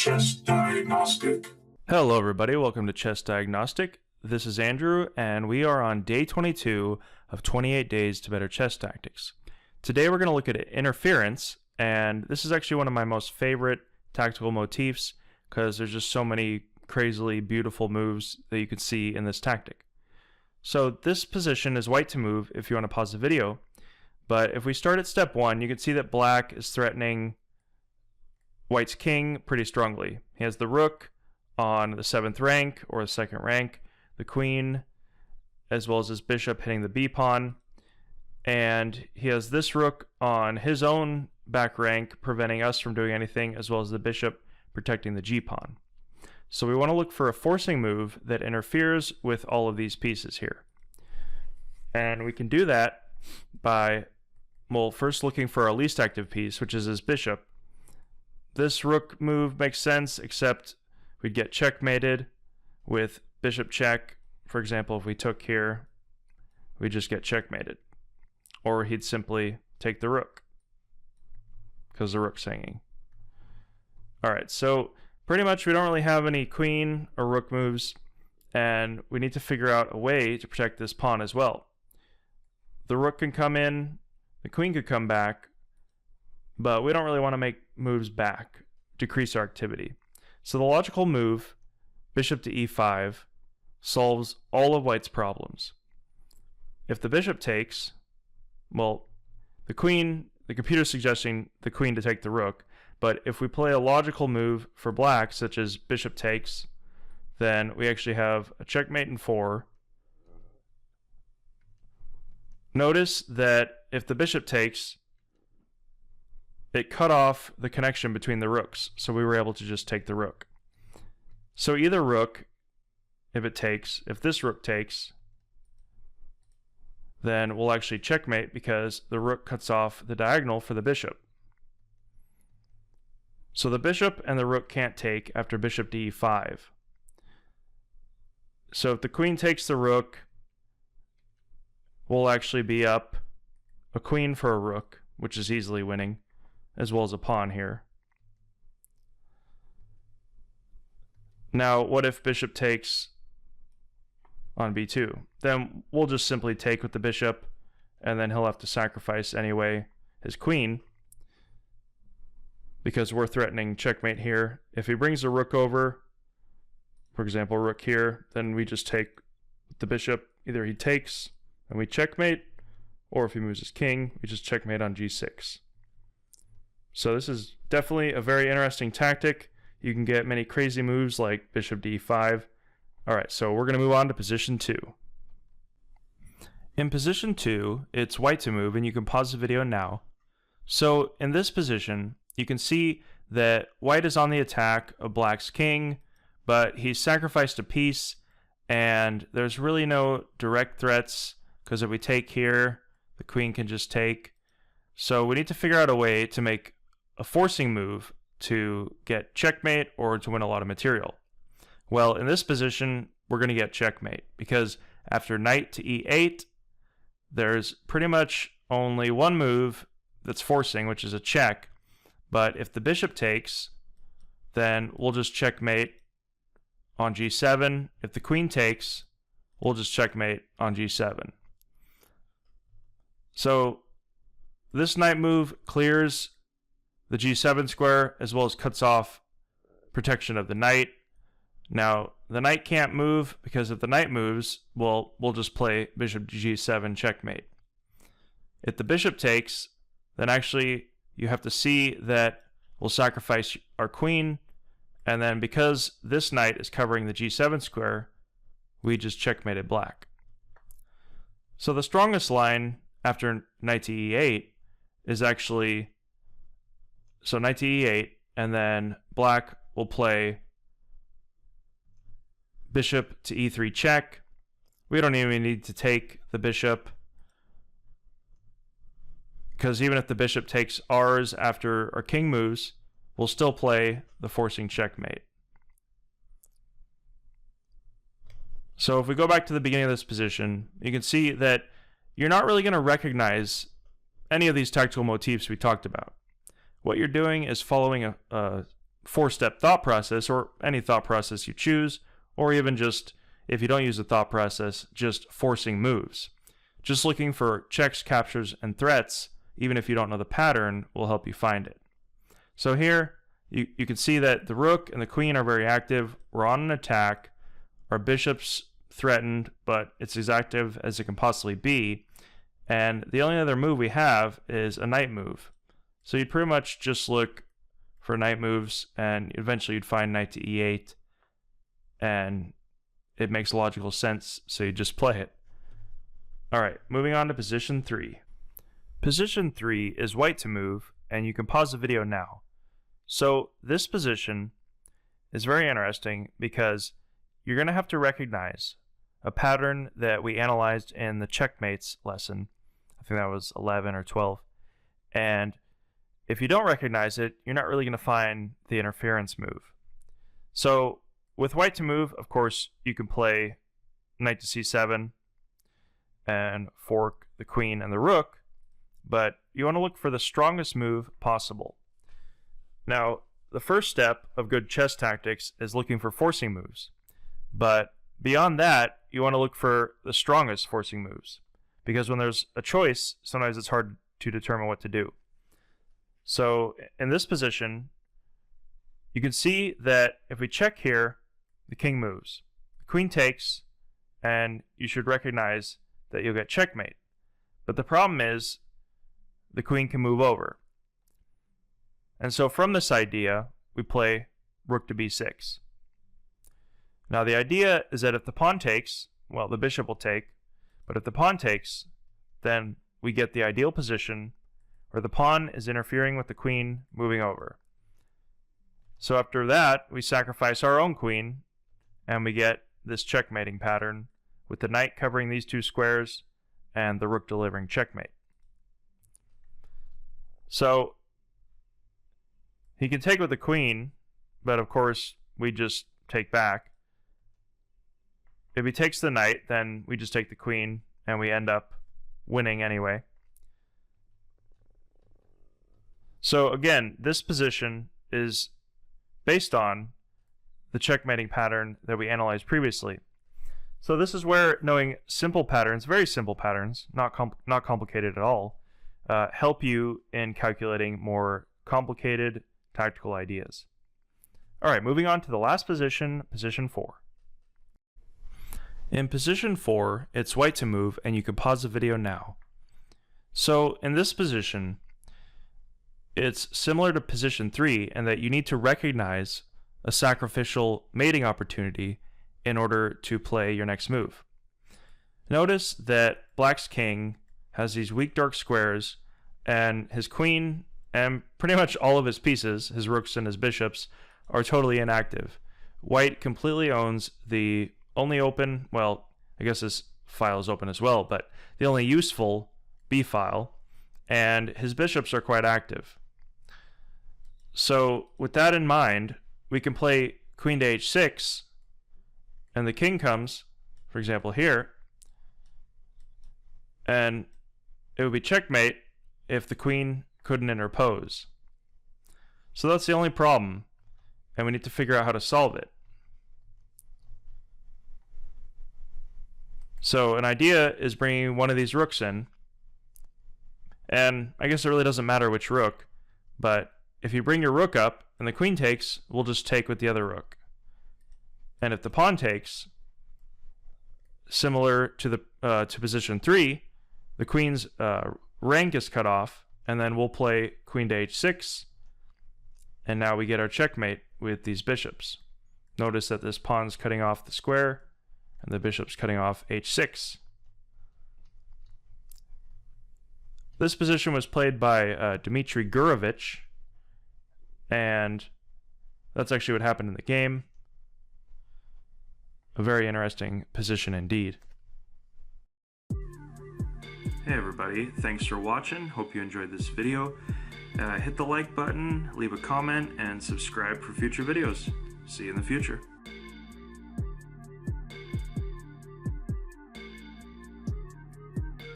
Chess Diagnostic. Hello everybody, welcome to Chess Diagnostic. This is Andrew, and we are on day 22 of 28 Days to Better Chess Tactics. Today we're going to look at interference, and this is actually one of my most favorite tactical motifs because there's just so many crazily beautiful moves that you can see in this tactic. So this position is white to move if you want to pause the video, but if we start at step 1, you can see that black is threatening white's king pretty strongly. He has the rook on the 7th rank or the 2nd rank, the queen, as well as his bishop hitting the b pawn, and he has this rook on his own back rank preventing us from doing anything, as well as the bishop protecting the g pawn. So we want to look for a forcing move that interferes with all of these pieces here, and we can do that by, well, first looking for our least active piece, which is his bishop. This rook move makes sense, except we'd get checkmated with bishop check. For example, if we took here, we just get checkmated. Or he'd simply take the rook, because the rook's hanging. Alright, so pretty much we don't really have any queen or rook moves, and we need to figure out a way to protect this pawn as well. The rook can come in, the queen could come back, but we don't really want to make moves back, decrease our activity. So the logical move, bishop to e5, solves all of white's problems. If the bishop takes, well, the computer's suggesting the queen to take the rook, but if we play a logical move for black, such as bishop takes, then we actually have a checkmate in 4. Notice that if the bishop takes, it cut off the connection between the rooks, so we were able to just take the rook. So either rook, if this rook takes, then we'll actually checkmate because the rook cuts off the diagonal for the bishop. So the bishop and the rook can't take after bishop to e5. So if the queen takes the rook, we'll actually be up a queen for a rook, which is easily winning, as well as a pawn here. Now, what if bishop takes on b2? Then we'll just simply take with the bishop, and then he'll have to sacrifice anyway his queen, because we're threatening checkmate here. If he brings the rook over, for example, rook here, then we just take with the bishop. Either he takes and we checkmate, or if he moves his king, we just checkmate on g6. So this is definitely a very interesting tactic. You can get many crazy moves like bishop to e5. Alright, so we're going to move on to position 2. In position 2, it's white to move, and you can pause the video now. So in this position, you can see that white is on the attack of black's king, but he's sacrificed a piece, and there's really no direct threats, because if we take here, the queen can just take. So we need to figure out a way to make a forcing move to get checkmate or to win a lot of material. Well, in this position, we're going to get checkmate because after knight to e8, there's pretty much only one move that's forcing, which is a check. But if the bishop takes, then we'll just checkmate on g7. If the queen takes, we'll just checkmate on g7. So this knight move clears the g7 square, as well as cuts off protection of the knight. Now, the knight can't move, because if the knight moves, well, we'll just play bishop to g7 checkmate. If the bishop takes, then actually you have to see that we'll sacrifice our queen, and then because this knight is covering the g7 square, we just checkmated black. So the strongest line after knight to e8 is actually, so knight to e8, and then black will play bishop to e3 check. We don't even need to take the bishop, because even if the bishop takes ours after our king moves, we'll still play the forcing checkmate. So if we go back to the beginning of this position, you can see that you're not really going to recognize any of these tactical motifs we talked about. What you're doing is following a four-step thought process, or any thought process you choose, or even just, if you don't use a thought process, just forcing moves. Just looking for checks, captures, and threats, even if you don't know the pattern, will help you find it. So here, you can see that the rook and the queen are very active. We're on an attack. Our bishop's threatened, but it's as active as it can possibly be. And the only other move we have is a knight move. So you'd pretty much just look for knight moves, and eventually you'd find knight to e8, and it makes logical sense, so you just play it. Alright, moving on to position 3. Position 3 is white to move, and you can pause the video now. So this position is very interesting because you're going to have to recognize a pattern that we analyzed in the checkmates lesson. I think that was 11 or 12. And if you don't recognize it, you're not really going to find the interference move. So with white to move, of course, you can play knight to c7 and fork the queen and the rook, but you want to look for the strongest move possible. Now, the first step of good chess tactics is looking for forcing moves, but beyond that, you want to look for the strongest forcing moves, because when there's a choice, sometimes it's hard to determine what to do. So in this position, you can see that if we check here, the king moves. The queen takes, and you should recognize that you'll get checkmate. But the problem is, the queen can move over. And so from this idea, we play rook to b6. Now the idea is that if the pawn takes, well, the bishop will take, but if the pawn takes, then we get the ideal position where the pawn is interfering with the queen moving over. So after that, we sacrifice our own queen, and we get this checkmating pattern with the knight covering these two squares and the rook delivering checkmate. So he can take with the queen, but of course we just take back. If he takes the knight, then we just take the queen, and we end up winning anyway. So again, this position is based on the checkmating pattern that we analyzed previously. So this is where knowing simple patterns, very simple patterns, not complicated at all, help you in calculating more complicated tactical ideas. Alright, moving on to the last position, position 4. In position 4, it's white to move, and you can pause the video now. So in this position, it's similar to position 3 in that you need to recognize a sacrificial mating opportunity in order to play your next move. Notice that black's king has these weak dark squares, and his queen and pretty much all of his pieces, his rooks and his bishops, are totally inactive. White completely owns the only open, well, I guess this file is open as well, but the only useful B file, and his bishops are quite active. So with that in mind, we can play queen to h6, and the king comes, for example here, and it would be checkmate if the queen couldn't interpose. So that's the only problem, and we need to figure out how to solve it. So an idea is bringing one of these rooks in, and I guess it really doesn't matter which rook, but if you bring your rook up and the queen takes, we'll just take with the other rook. And if the pawn takes, similar to the to position 3, the queen's rank is cut off, and then we'll play queen to h6, and now we get our checkmate with these bishops. Notice that this pawn's cutting off the square, and the bishop's cutting off h6. This position was played by Dmitry Gurevich, and that's actually what happened in the game. A very interesting position indeed. Hey everybody, thanks for watching. Hope you enjoyed this video. Hit the like button, leave a comment, and subscribe for future videos. See you in the future.